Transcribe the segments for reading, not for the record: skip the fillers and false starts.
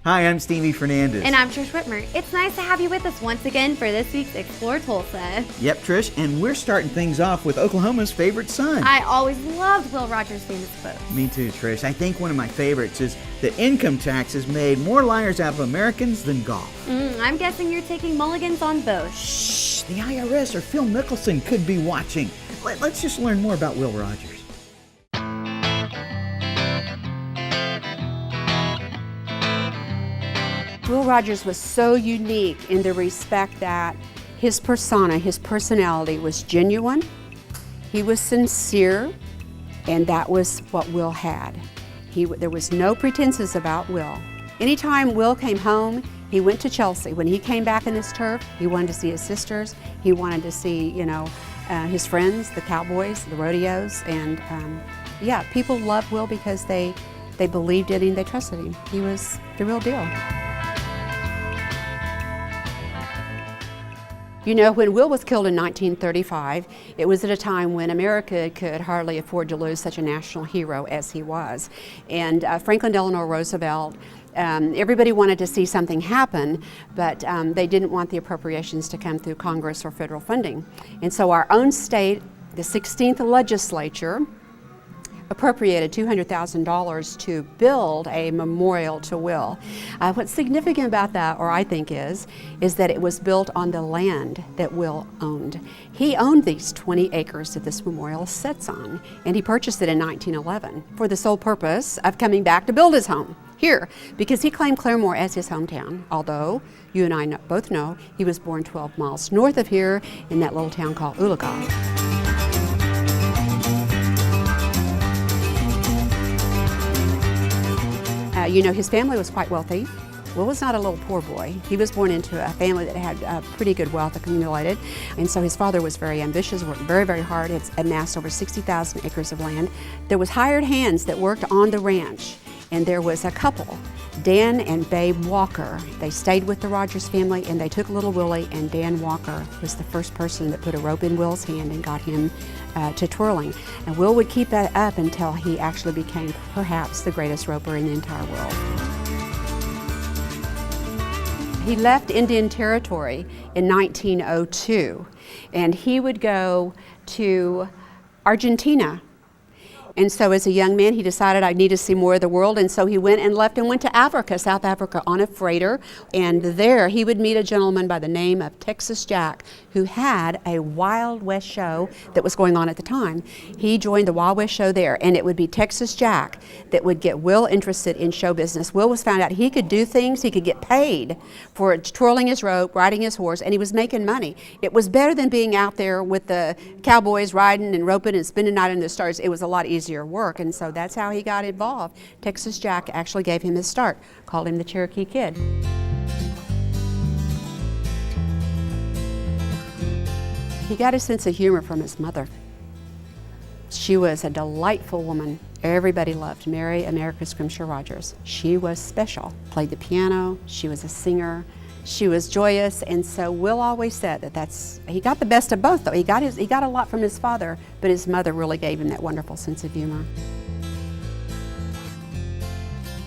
Hi, I'm Stevie Fernandez. And I'm Trish Whitmer. It's nice to have you with us once again for this week's Explore Tulsa. Yep, Trish, and we're starting things off with Oklahoma's favorite son. I always loved Will Rogers' famous quote. Me too, Trish. I think one of my favorites is that income tax has made more liars out of Americans than golf. I'm guessing you're taking mulligans on both. Shh, the IRS or Phil Mickelson could be watching. Let's just learn more about Will Rogers. Will Rogers was so unique in the respect that his persona, his personality was genuine, he was sincere, and that was what Will had. There was no pretenses about Will. Anytime Will came home, he went to Chelsea. When he came back in this turf, he wanted to see his sisters, he wanted to see, his friends, the cowboys, the rodeos, and people loved Will because they believed in him and they trusted him. He was the real deal. You know, when Will was killed in 1935, it was at a time when America could hardly afford to lose such a national hero as he was. And Franklin Delano Roosevelt, everybody wanted to see something happen, but they didn't want the appropriations to come through Congress or federal funding. And so our own state, the 16th legislature, appropriated $200,000 to build a memorial to Will. What's significant about that, or I think is that it was built on the land that Will owned. He owned these 20 acres that this memorial sits on, and he purchased it in 1911 for the sole purpose of coming back to build his home here, because he claimed Claremore as his hometown, although you and I both know he was born 12 miles north of here in that little town called Oologah. His family was quite wealthy. Will was not a little poor boy. He was born into a family that had pretty good wealth accumulated, and so his father was very ambitious, worked very, very hard. It's amassed over 60,000 acres of land. There was hired hands that worked on the ranch, and there was a couple, Dan and Babe Walker. They stayed with the Rogers family, and they took little Willie, and Dan Walker was the first person that put a rope in Will's hand and got him to twirling. And Will would keep that up until he actually became perhaps the greatest roper in the entire world. He left Indian Territory in 1902, and he would go to Argentina. And so as a young man, he decided I need to see more of the world, and so he went to Africa, South Africa, on a freighter, and there he would meet a gentleman by the name of Texas Jack, who had a Wild West show that was going on at the time. He joined the Wild West show there, and it would be Texas Jack that would get Will interested in show business. Will was found out he could do things, he could get paid for twirling his rope, riding his horse, and he was making money. It was better than being out there with the cowboys riding and roping and spending the night in the stars. It was a lot easier work, and so that's how he got involved. Texas Jack actually gave him his start, called him the Cherokee Kid. He got a sense of humor from his mother. She was a delightful woman. Everybody loved Mary America Scrimshaw Rogers. She was special, played the piano, she was a singer, she was joyous, and so Will always said that he got the best of both though. He got a lot from his father, but his mother really gave him that wonderful sense of humor.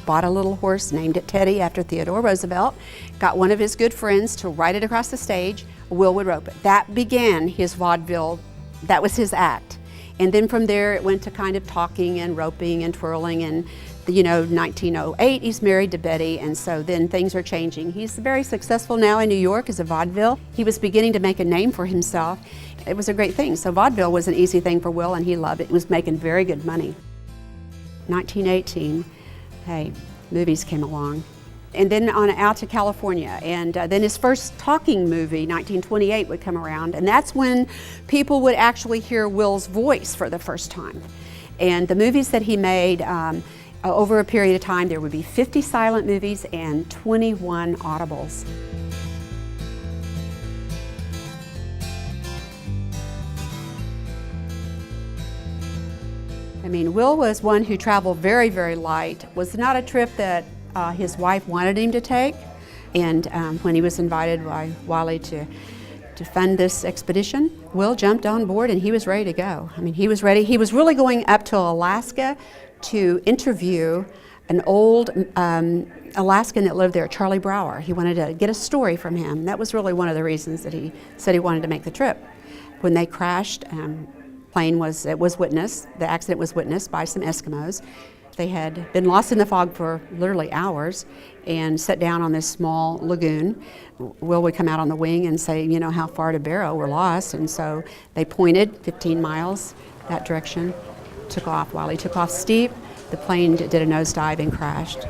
Bought a little horse, named it Teddy after Theodore Roosevelt, got one of his good friends to ride it across the stage. Will would rope it. That began his vaudeville, that was his act. And then from there it went to kind of talking and roping and twirling, and 1908 he's married to Betty, and so then things are changing. He's very successful now in New York as a vaudeville. He was beginning to make a name for himself. It was a great thing. So vaudeville was an easy thing for Will, and he loved it. He was making very good money. 1918, hey, movies came along. And then on out to California, and then his first talking movie, 1928, would come around, and that's when people would actually hear Will's voice for the first time. And the movies that he made, over a period of time, there would be 50 silent movies and 21 audibles. I mean, Will was one who traveled very, very light. Was not a trip that his wife wanted him to take, and when he was invited by Wiley to fund this expedition, Will jumped on board and he was ready to go. I mean, he was ready. He was really going up to Alaska to interview an old Alaskan that lived there, Charlie Brower. He wanted to get a story from him. That was really one of the reasons that he said he wanted to make the trip. When they crashed, the accident was witnessed by some Eskimos. They had been lost in the fog for literally hours and set down on this small lagoon. Will would come out on the wing and say, you know, how far to Barrow? We're lost. And so they pointed 15 miles that direction, took off. While he took off steep, the plane did a nosedive and crashed.